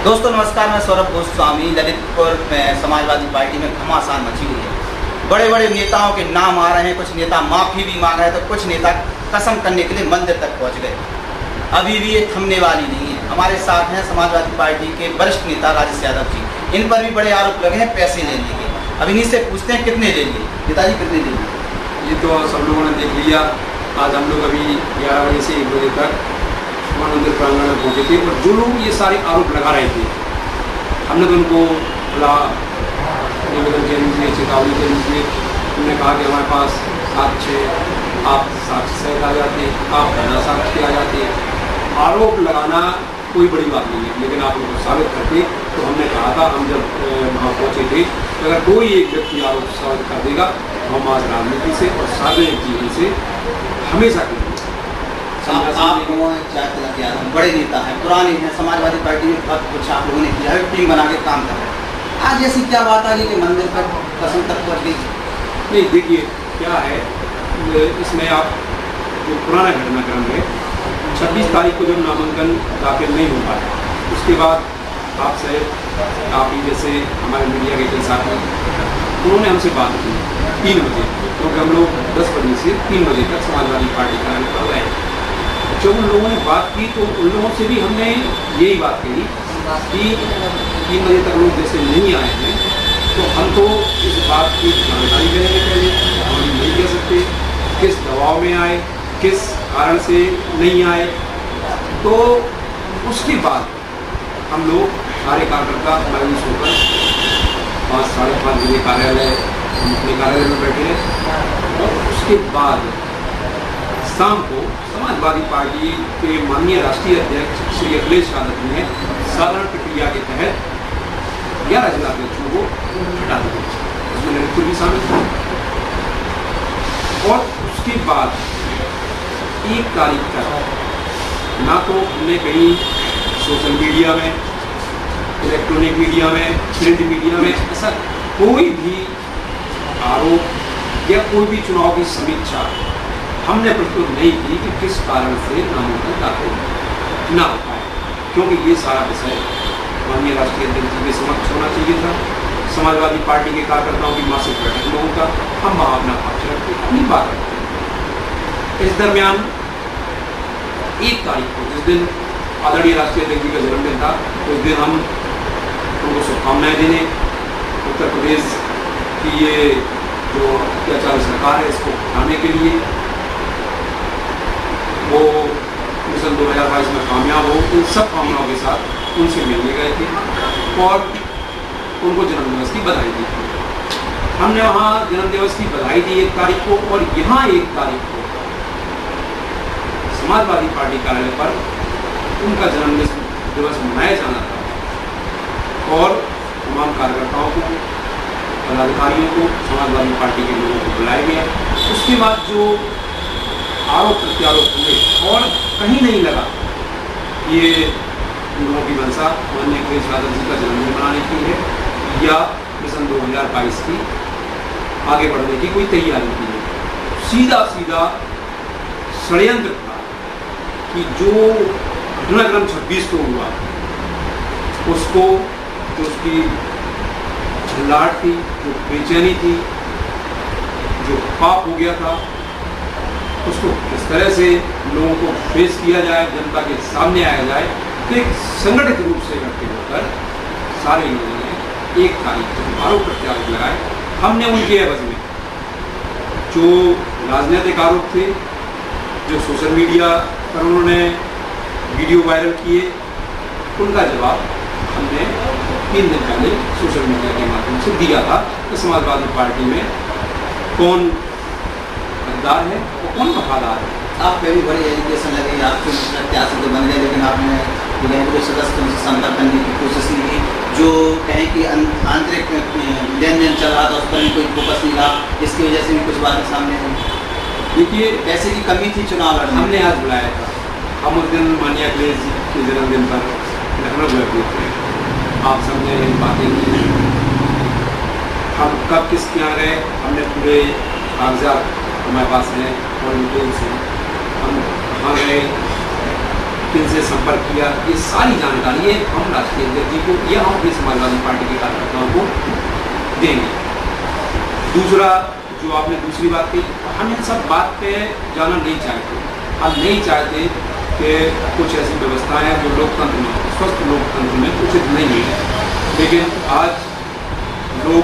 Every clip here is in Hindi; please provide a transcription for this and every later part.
दोस्तों नमस्कार, मैं सौरभ गोस्वामी। ललितपुर में समाजवादी पार्टी में घमासान मची हुई है। बड़े बड़े नेताओं के नाम आ रहे हैं, कुछ नेता माफ़ी भी मांग रहे हैं तो कुछ नेता कसम करने के लिए मंदिर तक पहुंच गए। अभी भी ये थमने वाली नहीं है। हमारे साथ हैं समाजवादी पार्टी के वरिष्ठ नेता राजेश यादव जी। इन पर भी बड़े आरोप लगे हैं पैसे लेने के। अब इन्हीं से पूछते हैं कितने ले लिए नेताजी, कितने ले लिए? ये तो सब लोगों ने देख लिया। आज हम लोग अभी 11 बजे से 1 बजे तक मंदिर प्रांगण में पहुँचे थे और जो लोग ये सारे आरोप लगा रहे थे, हमने तो उनको बड़ा निवेदन के रूप में, चेतावनी के रूप में हमने कहा कि हमारे पास साक्ष्य, आप साक्ष्य सहित आ जाते, आप बिना साक्ष्य आ जाते। आरोप लगाना कोई बड़ी बात नहीं है, लेकिन आप उनको साबित करते। तो हमने कहा था, हम जब वहाँ पहुँचे थे, तो अगर कोई एक व्यक्ति आरोप साबित कर देगा तो हम आज राजनीति से और सार्वजनिक जीवन से हमेशा के आप बड़े नेता हैं, पुराने हैं, समाजवादी पार्टी में बहुत कुछ आप लोगों ने किया है, टीम बना के काम कर रहे हैं। आज ऐसी क्या बात आ गई कि मंदिर तक कसम तक पहुँच गई? नहीं, देखिए क्या है इसमें। आप जो पुराना घटनाक्रम है, 26 तारीख को जब नामांकन दाखिल नहीं हो पाया, उसके बाद आपसे आप ही जैसे हमारे मीडिया के कई साथी, उन्होंने हमसे बात की 3 बजे, क्योंकि हम लोग 10 बजे से 3 बजे तक समाजवादी पार्टी कार्यालय पर रहे। जब उन लोगों ने बात की तो उन लोगों से भी हमने यही बात कही कि 3 बजे तक लोग जैसे नहीं आए हैं तो हम तो इस बात की जानकारी लेंगे। पहले हम नहीं कह सकते किस दबाव में आए, किस कारण से नहीं आए। तो उसके बाद हम लोग सारे कार्यकर्ता मायूस होकर 5 साढ़े 5 बजे कार्यालय, हम अपने कार्यालय में बैठे हैं। और उसके बाद शाम को समाजवादी पार्टी के माननीय राष्ट्रीय अध्यक्ष श्री अखिलेश यादव जी ने साधारण प्रक्रिया के तहत 11 जिलाध्यक्षों को हटा दिया, उसमें ललितपुर भी शामिल था। और उसके बाद 1 तारीख तक ना तो हमने कहीं सोशल मीडिया में, इलेक्ट्रॉनिक मीडिया में, प्रिंट मीडिया में ऐसा कोई भी आरोप या कोई भी चुनाव की समीक्षा हमने प्रस्तुत नहीं की कि किस कारण से नामांकन दाखिल ना हो पाए, क्योंकि ये सारा विषय माननीय राष्ट्रीय अध्यक्ष जी के समक्ष होना चाहिए था। समाजवादी पार्टी के कार्यकर्ताओं की मासिक बैठक में होता, हम वहाँ अपना पक्ष रखते, अपनी बात रखते। इस दरमियान 1 तारीख को, जिस दिन आदरणीय राष्ट्रीय अध्यक्ष जी का जन्मदिन था, उस दिन हम उनको शुभकामनाएं देने, उत्तर प्रदेश की ये जो अत्याचारी सरकार है इसको हटाने के लिए, वो मिशन 2022 में कामयाब हो, इन सब कामनाओं के साथ उनसे मिलने गए थे और उनको जन्मदिवस की बधाई दी थी। हमने वहाँ जन्मदिवस की बधाई दी 1 तारीख को, और यहाँ 1 तारीख को समाजवादी पार्टी कार्यालय पर उनका जन्मदिवस मनाया जाना था। और तमाम कार्यकर्ताओं को, पदाधिकारियों को, समाजवादी पार्टी के लोगों को बुलाया गया। उसके बाद जो आरोप प्रत्यारोप हुए और कहीं नहीं लगा ये उन लोगों की मंशा माननीय अखिलेश यादव जी का जन्मदिन मनाने की है या मिशन 2022 की आगे बढ़ने की कोई तैयारी की है। सीधा सीधा षड्यंत्र था कि जो घटनाक्रम 26 को हुआ उसको, जो उसकी झल्लाहट थी, जो बेचैनी थी, जो पाप हो गया था, उसको किस तरह से लोगों को फेस किया जाए, जनता के सामने आया जाए। तो एक संगठित रूप से इकट्ठे होकर सारे लोगों ने 1 तारीख को आरोप प्रत्यारोप लगाए। हमने उनके एवज में जो राजनीतिक आरोप थे, जो सोशल मीडिया पर उन्होंने वीडियो वायरल किए, उनका जवाब हमने 3 दिन पहले सोशल मीडिया के माध्यम से दिया था कि समाजवादी पार्टी में कौन गद्दार है और कौन वफादार है। आप कभी बड़ी एजुकेशन लगी, आपके प्रत्याशी तो बन गए, लेकिन आपने विधायक सदस्य से संपर्क करने की कोशिश नहीं की, जो कहें कि आंतरिक लेन देन चल रहा था उस पर भी कोई फोकस नहीं रहा, इसकी वजह से भी कुछ बातें सामने आई। देखिए, पैसे की कमी थी चुनाव लड़ने। हमने आज बुलाया था, हम उस दिन माननीय अखिलेश जी के जन्मदिन पर लखनऊ गए थे, आप सबने बातें की, हम कब किसके यहाँ गए, हमने पूरे कागजात हमारे पास हैं और डिटेल्स हैं। हम वहाँ गए, किनसे संपर्क किया, ये सारी जानकारी ये हम राष्ट्रीय अध्यक्ष जी को या हम अपनी समाजवादी पार्टी के कार्यकर्ताओं को देंगे। दूसरा जो आपने दूसरी बात कही, हम इन सब बात पे जाना नहीं चाहते। हम नहीं चाहते कि कुछ ऐसी व्यवस्थाएं हैं जो लोकतंत्र में, स्वस्थ लोकतंत्र में उचित नहीं है, लेकिन आज लोग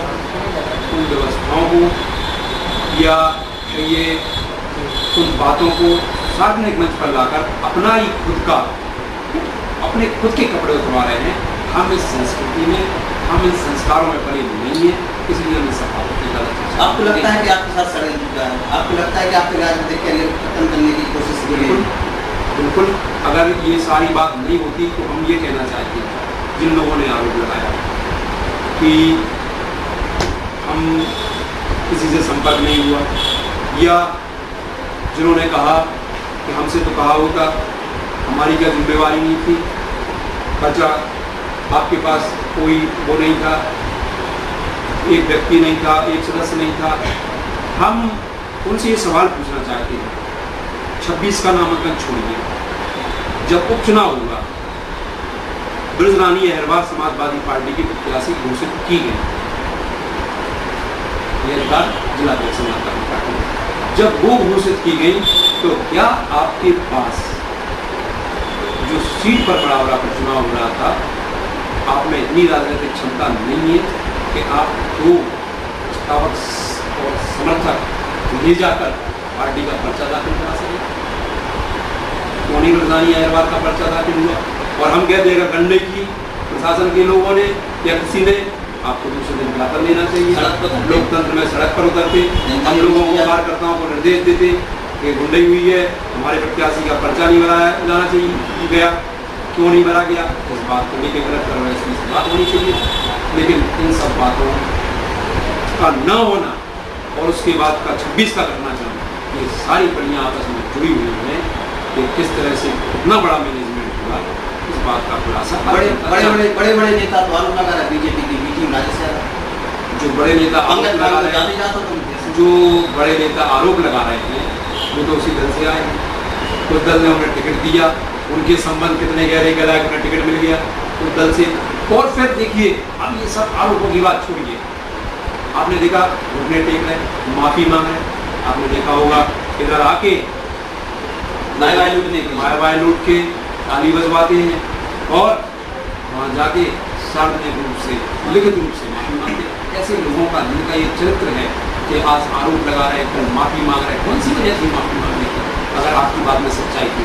उन व्यवस्थाओं को या ये उन बातों को सार्वजनिक मंच पर लाकर अपना ही अपने खुद के कपड़े उतरवा रहे हैं। हम इस संस्कृति में, हम इन संस्कारों में पड़े नहीं है, इसलिए हम इस सफाई की गलत। आपको लगता है कि आपके साथ षड्यंत्र है? आपको लगता है कि आपके राजनीतिक कैरियर खत्म करने की कोशिश की है? बिल्कुल। अगर ये सारी बात नहीं होती तो हम ये कहना चाहते हैं, जिन लोगों ने आरोप लगाया कि हम किसी से संपर्क नहीं हुआ, या जिन्होंने कहा कि हमसे तो कहा होता, हमारी क्या जिम्मेवारी नहीं थी, खर्चा आपके पास कोई वो नहीं था, एक व्यक्ति नहीं था, एक सदस्य नहीं था। हम उनसे ये सवाल पूछना चाहते हैं, 26 का नामांकन छोड़िए, जब उपचुनाव हुआ ब्रजरानी अहरवार समाजवादी पार्टी की प्रत्याशी घोषित की गई, जिलाध्यक्ष समाजवादी पार्टी, जब वो घोषित की गई तो क्या आपके पास जो सीट पर बराबर पर चुनाव हो रहा था, आप में इतनी राजनीतिक क्षमता नहीं है कि आप दो और समर्थक ले जाकर पार्टी का पर्चा दाखिल करा सके? मोनी ब्रजरानी अहरवार का पर्चा दाखिल हुआ और हम कहते हैं अगर गंडे की प्रशासन के लोगों ने या किसी ने आपको दूसरे दिन बुलाकर लेना चाहिए। लोकतंत्र में सड़क पर उतरते, हम लोगों को, कार्यकर्ताओं को निर्देश देते कि गुंडई हुई है, हमारे प्रत्याशी का पर्चा नहीं भराया जाना चाहिए गया, क्यों नहीं भरा गया, इस बात को लेकर गलत कर रहे हैं, इसकी बात होनी चाहिए। लेकिन इन सब बातों का न होना और उसके बाद का 26 का करना चाहना, ये सारी कड़ियाँ आपस में जुड़ी हुई हैं कि किस तरह से इतना बड़ा मैनेजमेंट हुआ, इस बात का खुलासा। बड़े नेता तो आरोप लगा रहे बीजेपी की मीटिंग जो बड़े नेता आरोप लगा रहे हैं, जो बड़े नेता आरोप लगा रहे हैं वो तो उसी दल से आए हैं। उस दल ने उन्हें टिकट दिया, उनके संबंध कितने गहरे गहराए, उन्हें टिकट मिल गया उस दल से। और फिर देखिए, अब ये सब आरोपों की बात छोड़िए, आपने देखा घुटने टेक रहे, माफी मांग रहे, आपने देखा होगा इधर आके माया लूट के ताली बजवाते हैं और वहाँ जाके सार्वजनिक रूप से, लिखित रूप से माफी मांगते हैं। ऐसे लोगों का जिनका ये चरित्र है कि आज आरोप लगा रहे हैं, कल माफी मांग रहे हैं, कौन सी वजह से माफी मांगने की? अगर आपकी बात में सच्चाई थी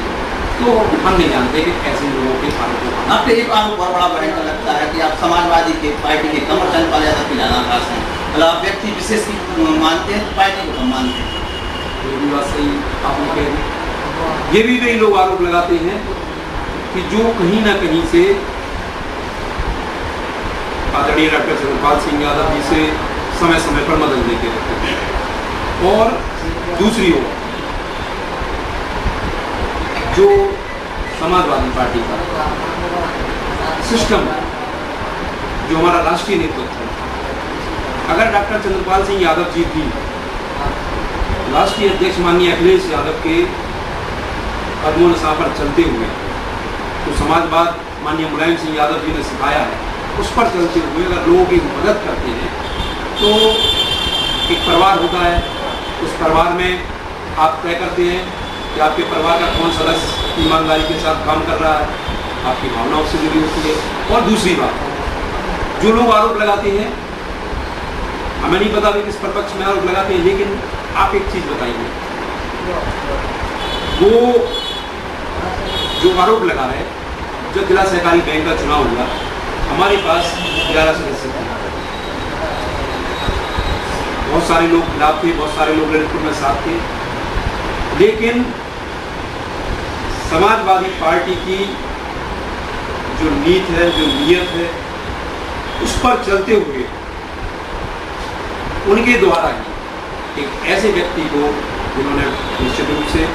तो हम नहीं जानते कि ऐसे लोगों के आरोपों का। आपको एक आरोप और बड़ा भयंकर लगता है कि आप समाजवादी के पार्टी के कमर चंद पाल यादव के ज्यादा खास हैं, मतलब आप व्यक्ति विशेष की मानते हैं, पार्टी को कम मानते हैं। ये भी बात सही आपने कह दी। ये भी कई लोग आरोप लगाते हैं कि जो कहीं ना कहीं से आदरणीय डॉक्टर चंद्रपाल सिंह यादव जी से समय समय पर मदद लेते रहते हैं, और दूसरी ओर जो समाजवादी पार्टी का सिस्टम, जो हमारा राष्ट्रीय नेतृत्व है, अगर डॉक्टर चंद्रपाल सिंह यादव जी भी राष्ट्रीय अध्यक्ष माननीय अखिलेश यादव के कदमों नशा पर चलते हुए, तो समाजवाद माननीय मुलायम सिंह यादव जी ने सिखाया है, उस पर चलते हुए अगर लोगों की मदद करते हैं तो एक परिवार होता है, उस परिवार में आप तय करते हैं कि आपके परिवार का कौन सदस्य ईमानदारी के साथ काम कर रहा है, आपकी भावनाओं से जुड़ी होती है। और दूसरी बात, जो लोग आरोप लगाते हैं, हमें नहीं पता भी किस पक्ष में आरोप लगाते हैं, लेकिन आप एक चीज़ बताइए, वो जो आरोप लगा रहे हैं, जब जिला सहकारी बैंक का चुनाव हुआ, हमारे पास 11 सदस्य थे, बहुत सारे लोग खिलाफ थे, बहुत सारे लोग ललितपुर में साथ थे, लेकिन समाजवादी पार्टी की जो नीति है, जो नीयत है, उस पर चलते हुए उनके द्वारा ही एक ऐसे व्यक्ति को, जिन्होंने निश्चित रूप से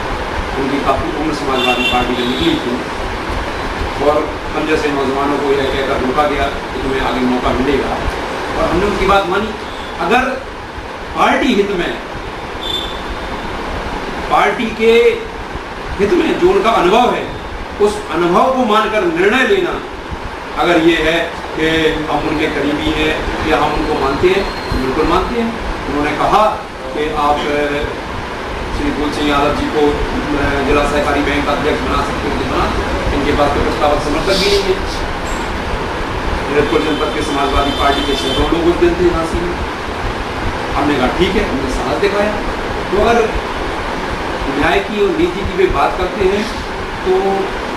उनकी काफ़ी उम्र समाजवादी पार्टी में निकली थी, और हम जैसे नौजवानों को यह कहकर रोका गया कि तुम्हें आगे मौका मिलेगा, और हमने उनकी बात मानी। अगर पार्टी हित में, पार्टी के हित में जो उनका अनुभव है, उस अनुभव को मानकर निर्णय लेना अगर ये है कि हम उनके करीबी हैं या हम उनको मानते हैं तो बिल्कुल मानते हैं। उन्होंने कहा कि आप श्री फूल सिंह यादव जी को जिला सहकारी बैंक का अध्यक्ष बना सकते हैं, बना, इनके पास तो प्रस्तावक समर्थक भी नहीं है। ललितपुर जनपद के समाजवादी पार्टी के सैकड़ों लोग उस दिन थे झांसी में। हमने कहा ठीक है, हमने साहस दिखाया। तो अगर न्याय की और नीति की वे बात करते हैं तो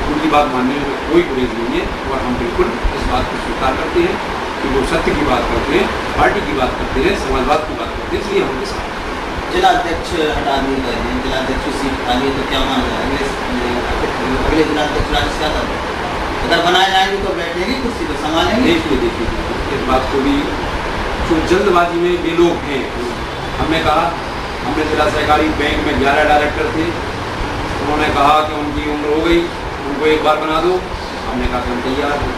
उनकी बात मानने में कोई गुरेज नहीं है और हम बिल्कुल इस बात को स्वीकार करते हैं कि वो सत्य की बात करते हैं, पार्टी की बात करते हैं, समाजवाद की बात करते हैं, इसलिए हम उनके साथ। जिला अध्यक्ष हटा दिए गए हैं, जिला अध्यक्ष सीट खाली है, तो क्या माना जाए अगले जिला अध्यक्ष राजेश यादव अगर बनाए जाएंगे तो बैठेंगे कुर्सी को संभालेंगे? देखिए इस बात को भी जो जल्दबाजी में ये लोग हैं, हमने कहा हमने जिला सहकारी बैंक में 11 डायरेक्टर थे, उन्होंने कहा कि उनकी उम्र हो गई, उनको एक बार बना दो। हमने कहा कि हम तैयार हैं।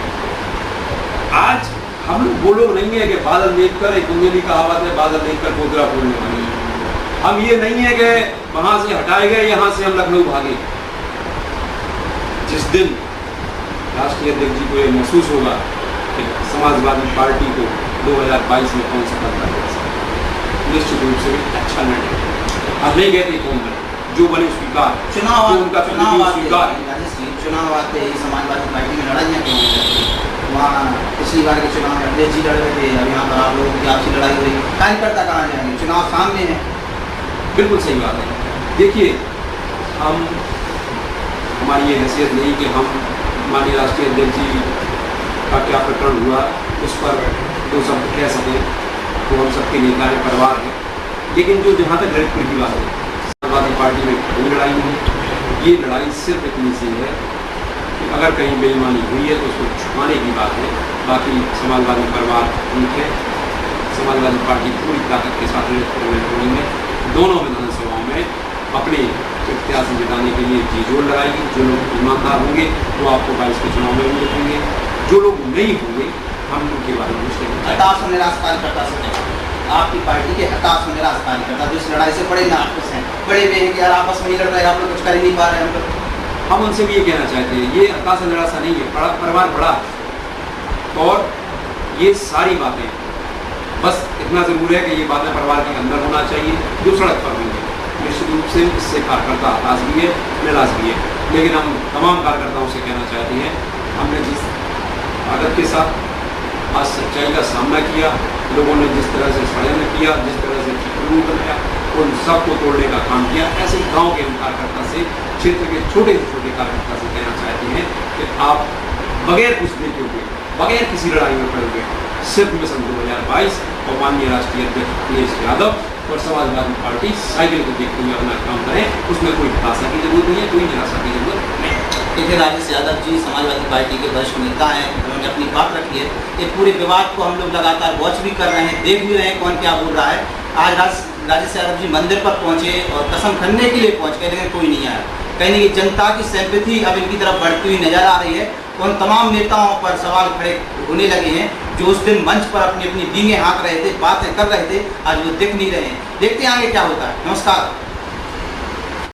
आज हम लोग वो लोग नहीं है कि बादल देखकर, एक बुंदेली कहावत है, बादल देखकर कोतरा फोड़ने वाली। हम ये नहीं है कि वहां से हटाए गए, यहाँ से हम लखनऊ भागे। जिस दिन राष्ट्रीय अध्यक्ष जी को ये महसूस होगा कि समाजवादी पार्टी को 2022 में कौन सा पद मिल सकता है, निश्चित रूप से अच्छा निर्णय। अब नहीं कहते कौन बने, जो बने स्वीकार। चुनाव उनका स्वीकार। चुनाव आते ही समाजवादी पार्टी में लड़ाइयाँ क्यों हो जाती है? वहाँ पिछली बार के चुनाव में अखिलेश जी लड़ रहे थे, अब यहाँ पर आप लोगों की आपसी लड़ाई हो रही है, कार्यकर्ता कहाँ जाएंगे? चुनाव सामने है। बिल्कुल सही बात है। देखिए हम, हमारी ये हैसियत नहीं कि हम माननीय राष्ट्रीय अध्यक्ष जी का क्या प्रकरण हुआ उस पर दो शब्द कह सकें, तो हम सबके नेता हैं, परिवार है। लेकिन जो जहाँ तक ललितपुर की बात है, समाजवादी पार्टी में कोई लड़ाई नहीं है। ये लड़ाई सिर्फ इतनी सी है कि अगर कहीं बेईमानी हुई है तो उसको छुपाने की बात है। बाकी समाजवादी परिवार ठीक है, समाजवादी पार्टी पूरी ताकत के साथ ललितपुर में दोनों विधानसभाओं में अपने प्रत्याशी जिताने के लिए जी जोड़ लगाएगी। जो लोग ईमानदार होंगे वो आपको 22 के चुनाव में भी देखेंगे, जो लोग नहीं होंगे हम उनके बारे में कुछ नहीं। हताश और निराश कार्यकर्ता से आपकी पार्टी के हताश और निराश कार्यकर्ता जो इस लड़ाई से बड़े नाखुश हैं, बड़े वे हैं कि यार आपस में ही लड़ रहे हैं, आप लोग कुछ कर ही नहीं पा रहे हैं। हम उनसे भी ये कहना चाहते हैं, ये हताश और निराशा नहीं है, बड़ा परिवार बड़ा है और ये सारी बातें बस इतना ज़रूर है कि ये बातें परिवार के अंदर होना चाहिए। जो सड़क पर हुई है निश्चित रूप से इससे कार्यकर्ता हताश भी है, निराश भी है। लेकिन हम तमाम कार्यकर्ताओं से कहना चाहते हैं, हमने जिस ताकत के साथ आज सच्चाई का सामना किया, लोगों ने जिस तरह से षड्यंत्र किया, जिस तरह से चित्ररूप बनाया, उन सबको तोड़ने का काम किया। ऐसे ही गाँव के हम कार्यकर्ता से, क्षेत्र के छोटे से छोटे कार्यकर्ता से कहना चाहते हैं कि आप बगैर कुछ देखे हुए, बगैर किसी लड़ाई में पड़े हुए, सिर्फ मिशन 2022 और माननीय राष्ट्रीय अध्यक्ष अखिलेश यादव और समाजवादी पार्टी साइकिल को देखते हुए अपना काम करें। उसमें कोई हताशा की जरूरत नहीं है, कोई निराशा की जरूरत नहीं है। देखिए राजेश यादव जी समाजवादी पार्टी के वरिष्ठ नेता हैं, उन्होंने अपनी बात रखी है। ये पूरे विवाद को हम लोग लगातार वॉच भी कर रहे हैं, देख भी रहे हैं कौन क्या बोल रहा है। आज राजेश यादव जी मंदिर पर पहुंचे और कसम खन्ने के लिए पहुंच गए, लेकिन कोई नहीं आया। कहीं नहीं, जनता की सिंपैथी अब इनकी तरफ बढ़ती हुई नजर आ रही है। उन तमाम नेताओं पर सवाल खड़े होने लगे हैं जो उस दिन मंच पर अपनी अपनी डींगे हाँक रहे थे, बातें कर रहे थे, आज वो दिख नहीं रहे हैं। देखते हैं आगे क्या होता है। नमस्कार।